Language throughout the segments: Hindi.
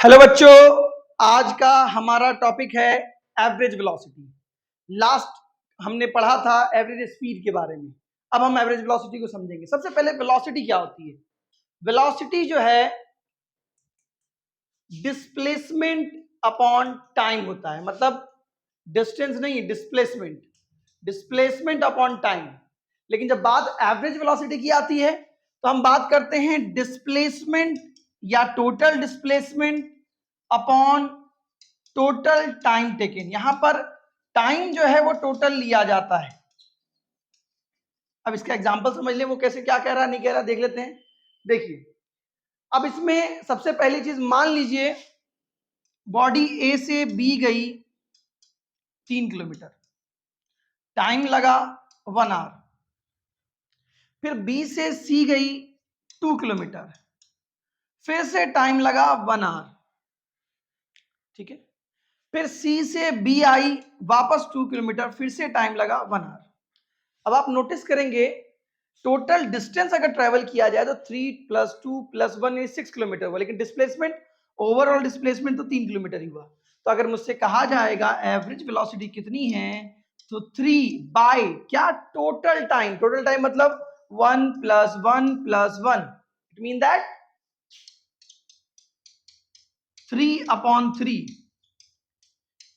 हेलो बच्चों, आज का हमारा टॉपिक है एवरेज वेलोसिटी। लास्ट हमने पढ़ा था एवरेज स्पीड के बारे में। अब हम एवरेज वेलोसिटी को समझेंगे। सबसे पहले वेलोसिटी क्या होती है? वेलोसिटी जो है डिस्प्लेसमेंट अपॉन टाइम होता है। मतलब डिस्टेंस नहीं, डिस्प्लेसमेंट, डिस्प्लेसमेंट अपॉन टाइम। लेकिन जब बात एवरेज वेलोसिटी की आती है तो हम बात करते हैं डिस्प्लेसमेंट या total displacement upon total time taken. यहां पर टाइम जो है वो टोटल लिया जाता है। अब इसका एग्जांपल समझ ले, वो कैसे, क्या कह रहा है नहीं कह रहा, देख लेते हैं। देखिए, अब इसमें सबसे पहली चीज मान लीजिए बॉडी ए से बी गई 3 किलोमीटर, टाइम लगा 1 आवर। फिर बी से सी गई 2 किलोमीटर, फिर से टाइम लगा 1 आवर। ठीक है। फिर सी से बी आई वापस 2 किलोमीटर, फिर से टाइम लगा 1 आवर। अब आप नोटिस करेंगे टोटल डिस्टेंस अगर ट्रेवल किया जाए तो 3 + 2 + 1 6 किलोमीटर हुआ, लेकिन डिस्प्लेसमेंट, ओवरऑल डिस्प्लेसमेंट तो 3 किलोमीटर ही हुआ। तो अगर मुझसे कहा जाएगा एवरेज वेलोसिटी कितनी है, तो 3 बाय क्या, टोटल टाइम। टोटल टाइम मतलब 1 + 1 + 1, it mean that 3/3,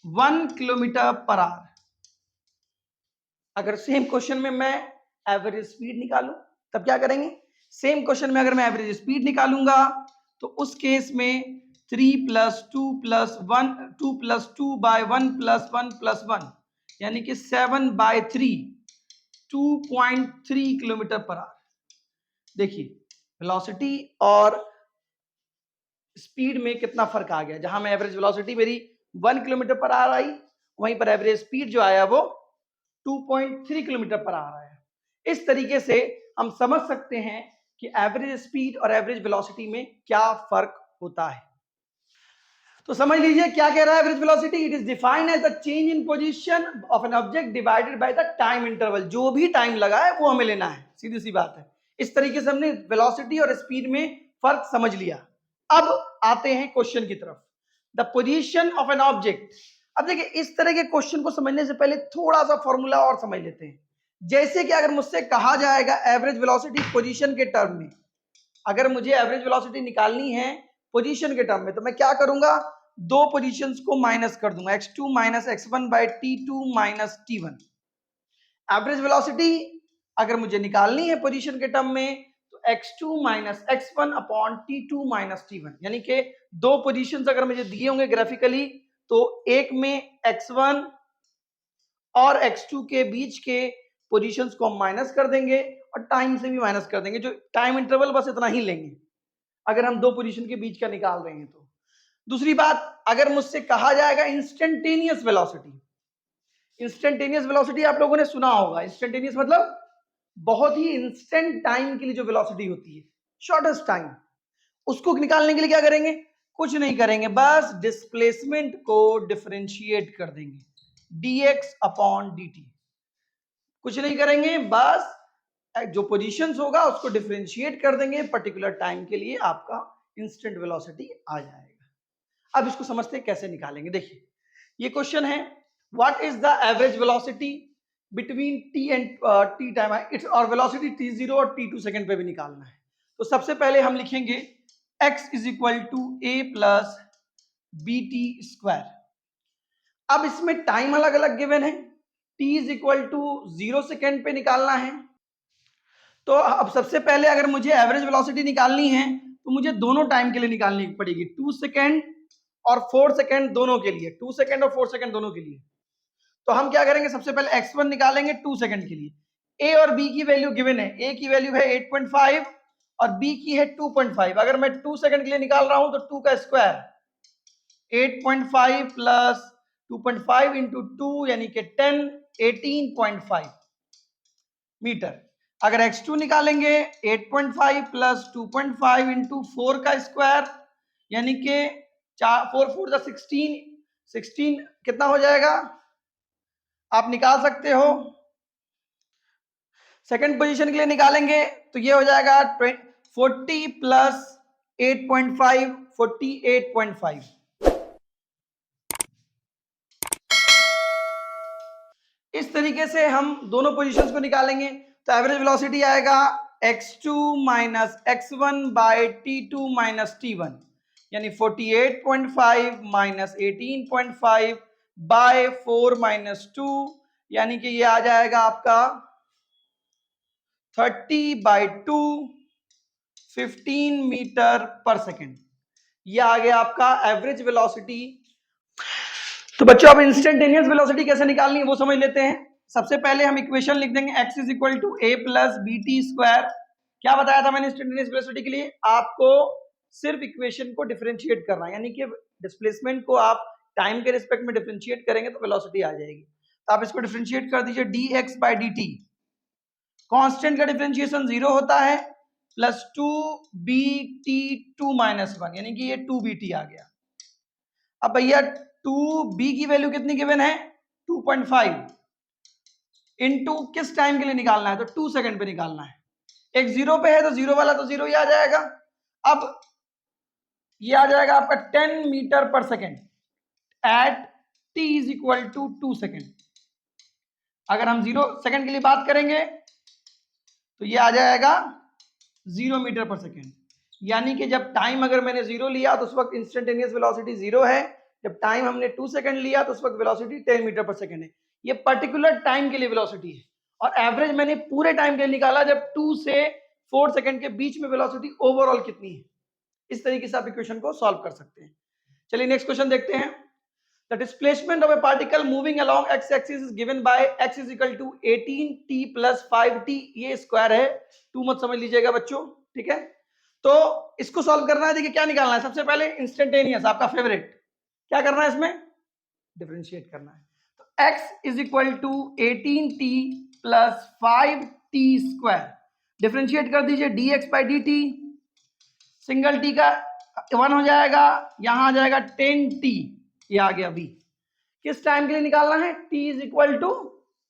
1 kilometre per hour. अगर सेम क्वेश्चन में मैं एवरेज स्पीड निकालूं तब क्या करेंगे? सेम क्वेश्चन में अगर मैं एवरेज स्पीड निकालूंगा तो उस केस में 3 + 2 + 1, 2 + 2 बाय 1 + 1 + 1, यानी कि 7/3, 2.3 किलोमीटर पर आवर। देखिए वेलोसिटी और स्पीड में कितना फर्क आ गया। जहां मैं एवरेज वेलोसिटी मेरी 1 किलोमीटर पर आवर आई, वहीं पर एवरेज स्पीड जो आया वो 2.3 किलोमीटर पर आवर आया। इस तरीके से हम समझ सकते हैं कि एवरेज स्पीड और एवरेज वेलोसिटी में क्या फर्क होता है। तो समझ लीजिए क्या कह रहा है average velocity. It is defined as the change in position of an object divided by the time interval. जो भी टाइम लगा है वो हमें लेना है, सीधी सी बात है। इस तरीके से हमने वेलोसिटी और स्पीड में फर्क समझ लिया। अब आते हैं क्वेश्चन की तरफ। The position of an object. अब देखिए, इस तरह के क्वेश्चन को समझने से पहले थोड़ा सा फॉर्मूला और समझ लेते हैं। जैसे कि अगर मुझसे कहा जाएगा एवरेज वेलोसिटी पोजीशन के टर्म में, अगर मुझे एवरेज वेलोसिटी निकालनी है पोजीशन के टर्म में, तो मैं क्या करूंगा, दो पोजीशंस को माइनस कर दूंगा, x2 - x1 by t2 - t1। Average velocity अगर मुझे निकालनी है पोजीशन के टर्म में तो x2 - x1 upon t2 - t1, यानी कि दो पोजीशंस अगर मुझे दिए होंगे ग्राफिकली, तो एक में x1 और x2 के बीच के पोजीशंस को हम माइनस कर देंगे और टाइम से भी माइनस कर देंगे। जो टाइम इंटरवल बस इतना ही लेंगे अगर हम दो पोजीशन के बीच का निकाल रहे हैं तो। दूसरी बात, अगर मुझसे कहा जाएगा इंस्टेंटेनियस वेलोसिटी। इंस्टेंटेनियस वेलोसिटी आप लोगों ने सुना होगा। इंस्टेंटेनियस मतलब बहुत ही इंस्टेंट टाइम के लिए जो वेलोसिटी होती है, शॉर्टेस्ट टाइम, उसको निकालने के लिए क्या करेंगे? कुछ नहीं करेंगे, बस डिस्प्लेसमेंट को डिफरेंशिएट कर देंगे, dx/dt। कुछ नहीं करेंगे, बस जो पोजीशंस होगा उसको डिफरेंशिएट कर देंगे, पर्टिकुलर टाइम के लिए आपका इंस्टेंट वेलोसिटी आ जाएगा। अब इसको समझते हैं कैसे निकालेंगे। देखिए, ये क्वेश्चन है, what is the average velocity between t and t time, it's और वेलोसिटी t0 और t2 सेकंड पे भी निकालना है। तो सबसे पहले हम लिखेंगे x = a + bt²। अब इसमें टाइम अलग अलग गिवन है, t = 0 सेकंड पे निकालना है। तो अब सबसे पहले अगर मुझे एवरेज वेलोसिटी निकालनी है तो मुझे दोनों टाइम के लिए निकालनी पड़ेगी, 2 सेकंड और 4 सेकंड दोनों के लिए, 2 सेकंड और 4 सेकंड दोनों के लिए। तो हम क्या करेंगे, सबसे पहले x1 निकालेंगे 2 सेकंड के लिए। a और b की वैल्यू गिवन है, a की वैल्यू है 8.5 और b की है 2.5। अगर मैं 2 सेकंड के लिए निकाल रहा हूं तो 2 का स्क्वायर 8.5 + 2.5 × 2 यानी कि 10, 18.5 मीटर। अगर x2 निकालेंगे 8.5 + 2.5 × 4 का स्क्वायर यानी कि 4 4 16, 16 कितना हो जाएगा आप निकाल सकते हो। सेकंड पोजीशन के लिए निकालेंगे तो ये हो जाएगा 40 + 8.5, 48.5। इस तरीके से हम दोनों पोजीशंस को निकालेंगे तो एवरेज वेलोसिटी आएगा x2 minus x1 bye t2 minus t1, यानी 48.5 माइनस 18.5 बाय 4 माइनस 2, यानी कि ये आ जाएगा आपका 30/2 15 मीटर पर सेकेंड। ये आ गया आपका एवरेज वेलोसिटी। तो बच्चों अब इंस्टेंटेनियस वेलोसिटी कैसे निकालनी है वो समझ लेते हैं। सबसे पहले हम इक्वेशन लिख देंगे x is equal to a plus b t square. क्या बताया था मैंने इंस्टेंटेनियस वेलोसिटी के लिए? आपको सिर्फ इक्वेशन को डिफरेंशिएट करना है, यानी कि डिस्प्लेसमेंट को आप टाइम के रिस्पेक्ट में डिफरेंशिएट करेंगे तो वेलोसिटी आ जाएगी। तो आप इसको डिफरेंशिएट कर दीजिए dx बाय dt। कांस्टेंट का डिफरेंशिएशन 0 होता है, प्लस 2bt2 माइनस 1, यानी कि ये 2bt आ गया। अब भैया 2b की वैल्यू कितनी गिवन है? 2.5 इनटू किस टाइम के लिए निकालना है? तो 2 सेकंड पे निकालना है। एक जीरो पे है तो जीरो वाला तो जीरो ही आ जाएगा। अब ये आ जाएगा आपका 10 metre per second at t is equal to 2 second. अगर हम 0 सेकेंड के लिए बात करेंगे तो ये आ जाएगा 0 मीटर पर सेकेंड, यानी कि जब टाइम अगर मैंने 0 लिया तो उस वक्त इंस्टेंटेनियस वेलोसिटी 0 है, जब टाइम हमने 2 सेकंड लिया तो उस वक्त वेलोसिटी 10 मीटर पर सेकंड है। ये पर्टिकुलर टाइम के लिए वेलोसिटी है, और एवरेज मैंने पूरे टाइम के लिए निकाला जब 2 से 4 सेकंड के बीच में वेलोसिटी ओवरऑल कितनी है। इस तरीके से आप इक्वेशन को सॉल्व कर सकते हैं। चलिए नेक्स्ट क्वेश्चन देखते हैं। The displacement of a particle moving along x axis is given by x is equal to 18t plus 5t। ये स्क्वायर है, 2 मत समझ लीजिएगा बच्चों, ठीक है। तो इसको सॉल्व करना है। देखिए क्या निकालना है, सबसे पहले इंस्टेंटेनियस आपका फेवरेट। क्या करना है इसमें? डिफरेंशिएट करना है। तो x is equal to 18t plus 5t square. Differentiate कर दीजिए dx by dt। Single t का 1 हो जाएगा, यहां आ जाएगा 10t, ये आ गया v। किस टाइम के लिए निकालना है? t is equal to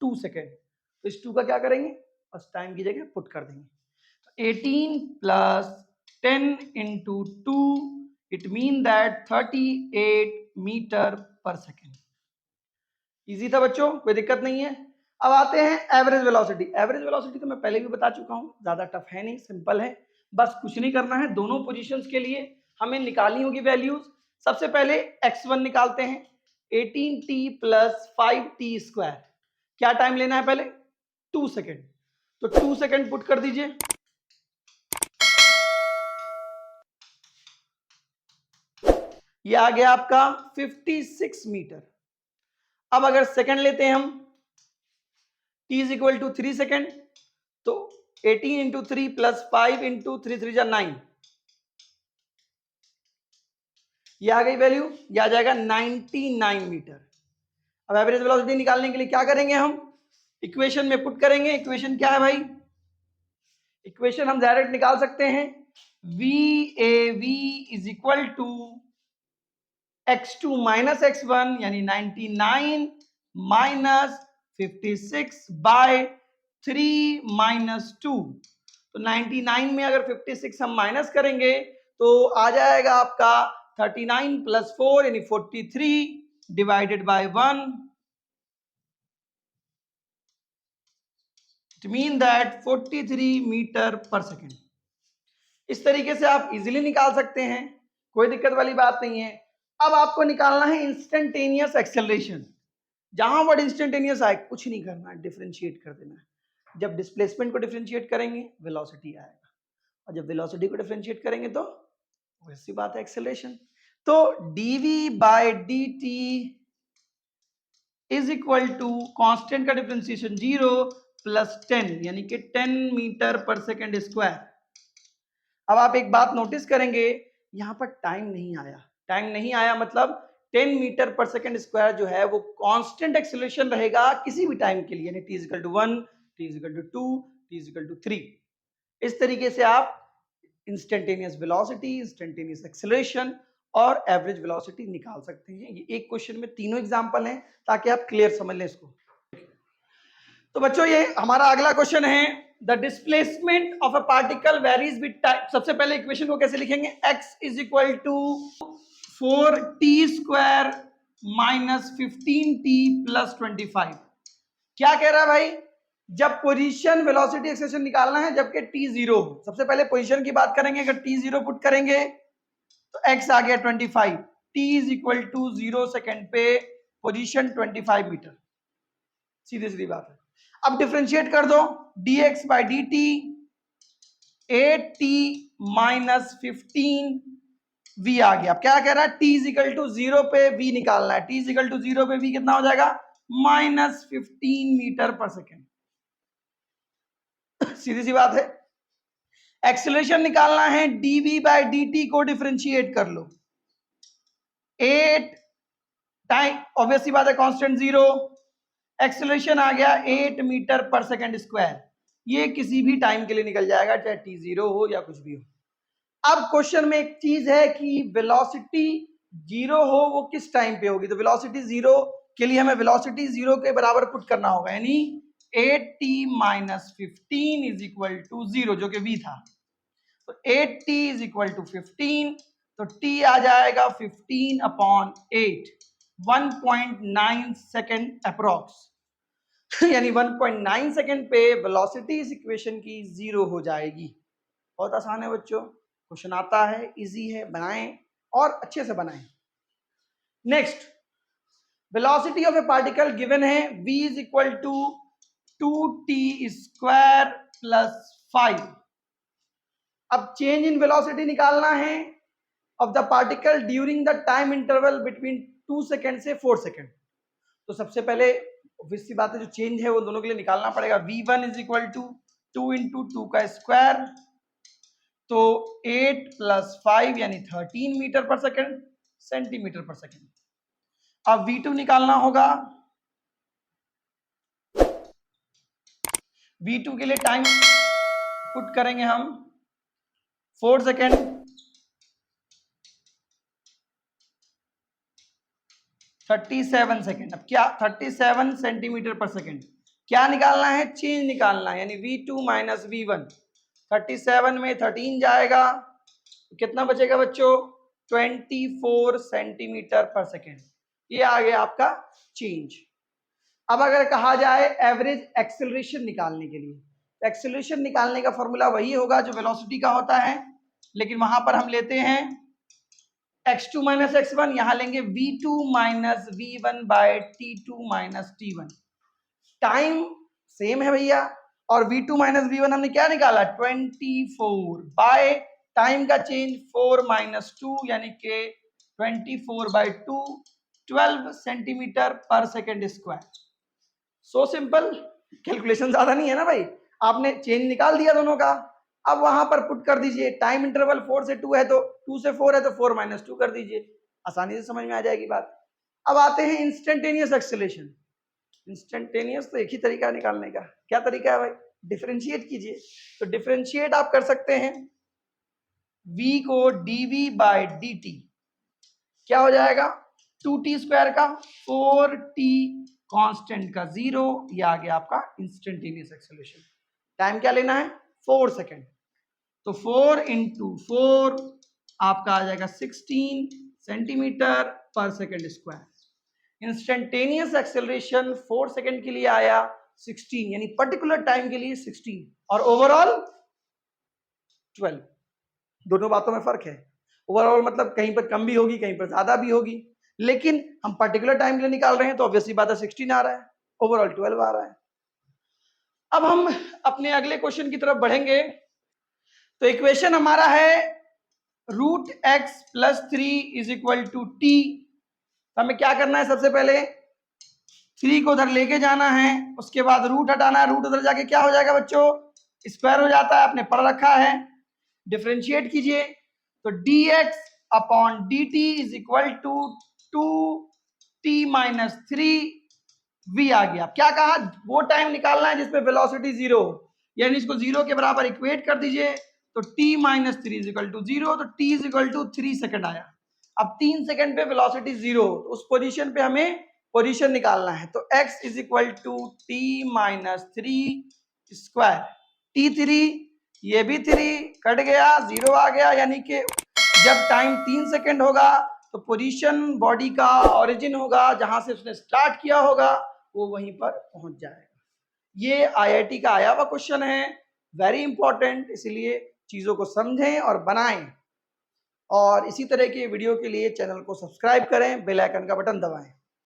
2 second. तो इस 2 का क्या करेंगे? बस टाइम की जगह पुट कर देंगे। तो 18 plus 10 into 2, it mean that 38 metre per second. Easy था बच्चों, कोई दिक्कत नहीं है। अब आते हैं एवरेज वेलोसिटी। एवरेज वेलोसिटी तो मैं पहले भी बता चुका हूं, ज्यादा टफ है नहीं, सिंपल है। बस कुछ नहीं करना है, दोनों पोजीशंस के लिए हमें निकालनी होगी वैल्यूज। सबसे पहले x1 निकालते हैं, 18t प्लस 5t स्क्वायर। क्या टाइम लेना है पहले? 2 सेकेंड। तो 2 सेकेंड पुट कर दीजिए। ये आ गया आपका 56 मीटर। अब अगर सेकंड लेते हैं हम, t is equal to 3 second, तो 18 इंटू 3 प्लस 5 इंटू 3 3 जा 9, ये आ गई वैल्यू, ये आ जाएगा 99 मीटर। अब एवरेज वेलोसिटी निकालने के लिए क्या करेंगे हम? इक्वेशन में पुट करेंगे। इक्वेशन क्या है भाई? इक्वेशन हम डायरेक्ट निकाल सकते हैं, VAV is equal to x2 minus x1, यानी 99 माइनस 56 बाय 3 माइनस 2। तो 99 में अगर 56 हम माइनस करेंगे तो आ जाएगा आपका 39 प्लस 4 यानी 43 divided by 1। It mean that 43 metre per second. इस तरीके से आप इजीली निकाल सकते हैं, कोई दिक्कत वाली बात नहीं है। अब आपको निकालना है इंस्टेंटेनियस एक्सेलरेशन। जहां वर्ड इंस्टेंटेनियस आए कुछ नहीं करना है, डिफरेंशिएट कर देना है। जब डिस्प्लेसमेंट को डिफरेंशिएट करेंगे वेलोसिटी आएगा, और जब वेलोसिटी को डिफरेंशिएट करेंगे तो वैसी बात है एक्सेलरेशन। तो dv by dt is equal to constant का डिफरेंशिएशन 0 प्लस 10, यानी कि 10 मीटर पर सेकेंड स्क्वायर। अब आप एक बात नोटिस करेंगे, यहां पर टाइम नहीं आया। टाइम नहीं आया मतलब 10 मीटर पर सेकेंड स्क्वायर जो है वो कांस्टेंट एक्सेलरेशन रहेगा किसी भी टाइम के लिए, यानी t equal to 1, t equal to 2, t equal to 3। इस तरीके से आप इंस्टेंटेनियस वेलोसिटी, इंस्टेंटेनियस एक्सेलरेशन और एवरेज वेलोसिटी निकाल सकते हैं। ये एक क्वेश्चन में तीनों एग्जांपल हैं ताकि आप क्लियर समझ लें इसको। तो बच्चों ये हमारा अगला क्वेश्चन है, the displacement of a particle varies with time. सबसे पहले इक्वेशन को कैसे लिखेंगे, x is equal to 4t² minus 15t plus 25। क्या कह रहा है भाई, जब पोजीशन वेलोसिटी एक्सेलरेशन निकालना है जबकि t जीरो हो। सबसे पहले पोजीशन की बात करेंगे, अगर t जीरो पुट करेंगे तो x आ गया 25, t is equal to 0 second पे पोजीशन 25 मीटर, सीधी सीधी बात है। अब डिफरेंशिएट कर दो, dx by d t 8t minus 15 v आ गया। अब क्या कह रहा है, t इज इक्वल टू 0 पे v निकालना है, t इज इक्वल टू 0 पे v कितना हो जाएगा, माइनस 15 मीटर पर सेकेंड, सीधी सी बात है। एक्सेलरेशन निकालना है, dv बाई dt को डिफरेंशिएट कर लो, 8 टाइम ऑब्वियसली बात है कांस्टेंट 0, एक्सेलरेशन आ गया 8 मीटर पर सेकेंड स्क्वायर। ये किसी भी टाइम के लिए निकल जाएगा, चाहे t जीरो हो या कुछ भी हो। अब क्वेश्चन में एक चीज है कि वेलोसिटी जीरो हो वो किस टाइम पे होगी, तो वेलोसिटी जीरो के लिए हमें वेलोसिटी जीरो के बराबर पुट करना होगा, यानी 8t minus 15 is equal to 0, जो कि v था। तो 8t इज इक्वल टू 15, तो t आ जाएगा 15 अपॉन 8, 1.9 सेकेंड अप्रोक्स यानी 1.9 सेकेंड पे वेलोसिटी इस इक्वेशन की जीरो हो जाएगी। बहुत आसान है बच्चों, क्वेश्चन आता है, इजी है, बनाएं और अच्छे से बनाएं। Next, velocity of a particle given है, v is equal to 2t square plus 5। अब चेंज इन वेलोसिटी निकालना है of the particle during the time interval between 2 second से 4 सेकेंड। तो सबसे पहले ऑब्वियस सी बात है, जो चेंज है वो दोनों के लिए निकालना पड़ेगा। v1 is equal to 2 into 2 का स्क्वायर, तो 8 प्लस 5 यानी 13 मीटर पर सेकेंड, सेंटीमीटर पर सेकेंड। अब v2 निकालना होगा, v2 के लिए टाइम पुट करेंगे हम 4 सेकेंड, 37 सेकेंड। अब क्या 37 सेंटीमीटर पर सेकेंड, क्या निकालना है, चेंज निकालना है, यानी v2 माइनस v1। 37 में 13 जाएगा तो कितना बचेगा बच्चों, 24 सेंटीमीटर पर सेकेंड। ये आ गया आपका चेंज। अब अगर कहा जाए एवरेज एक्सेलरेशन निकालने के लिए, तो एक्सेलरेशन निकालने का फॉर्मूला वही होगा जो वेलोसिटी का होता है, लेकिन वहां पर हम लेते हैं x2 माइनस x1, यहां लेंगे v2 minus v1 by t2 minus t1। Time same है भैया, और v2 माइनस v1 हमने क्या निकाला, 24 बाय टाइम का चेंज 4 माइनस 2 यानी कि 24 बाय 2, 12 सेंटीमीटर पर second square. So simple, calculation ज्यादा नहीं है ना भाई, आपने चेंज निकाल दिया दोनों का। अब वहां पर पुट कर दीजिए, टाइम इंटरवल 4 से 2 है तो 2 से 4 है तो 4 माइनस 2 कर दीजिए, आसानी से समझ में आ जाएगी बात। अब आते हैं इंस्टेंटेनियस एक्सेलरेशन। इंस्टेंटेनियस तो एक ही तरीका निकालने का, क्या तरीका है भाई, डिफरेंशिएट कीजिए। तो डिफरेंशिएट आप कर सकते हैं, v को dv बाय dt क्या हो जाएगा, 2t स्क्वायर का 4t कांस्टेंट का 0, ये आ गया आपका इंस्टेंटेनियस एक्सेलरेशन। टाइम क्या लेना है, 4 सेकेंड, तो 4 इंटू 4 आपका आ जाएगा 16 सेंटीमीटर पर second square. Instantaneous acceleration 4 second के लिए आया 16, यानी पर्टिकुलर टाइम के लिए 16, और ओवरऑल 12। दोनों बातों में फर्क है, ओवरऑल मतलब कहीं पर कम भी होगी कहीं पर ज्यादा भी होगी, लेकिन हम पर्टिकुलर टाइम के लिए निकाल रहे हैं तो ऑब्वियसली बात है 16 आ रहा है, ओवरऑल 12 आ रहा है। अब हम अपने अगले क्वेश्चन की तरफ बढ़ेंगे। तो इक्वेशन हमारा है root x plus 3 is equal to t. हमें क्या करना है, सबसे पहले 3 को उधर लेके जाना है, उसके बाद रूट हटाना है, रूट उधर जाके क्या हो जाएगा बच्चों, स्क्वायर हो जाता है, आपने पढ़ रखा है। डिफरेंशिएट कीजिए, तो dx upon dt is equal to 2t minus 3v आ गया। क्या कहा, वो टाइम निकालना है जिसपे वेलोसिटी 0, यानी इसको 0 के बराबर इक्वेट कर दीजिए, तो t minus 3 is equal to 0, तो t is equal to 3 second आया। अब 3 सेकेंड पे वेलोसिटी 0, उस पोजीशन पे हमें पोजीशन निकालना है, तो x is equal to t minus 3 square. T3, ये भी 3 कट गया, 0 आ गया, यानी कि जब टाइम 3 सेकेंड होगा तो पोजीशन बॉडी का ओरिजिन होगा, जहां से उसने स्टार्ट किया होगा वो वहीं पर पहुंच जाएगा। ये आईआईटी का आया हुआ क्वेश्चन है, वेरी इंपॉर्टेंट, इसलिए चीजों को समझें और बनाएं। और इसी तरह के वीडियो के लिए चैनल को सब्सक्राइब करें, बेल आइकन का बटन दबाएं।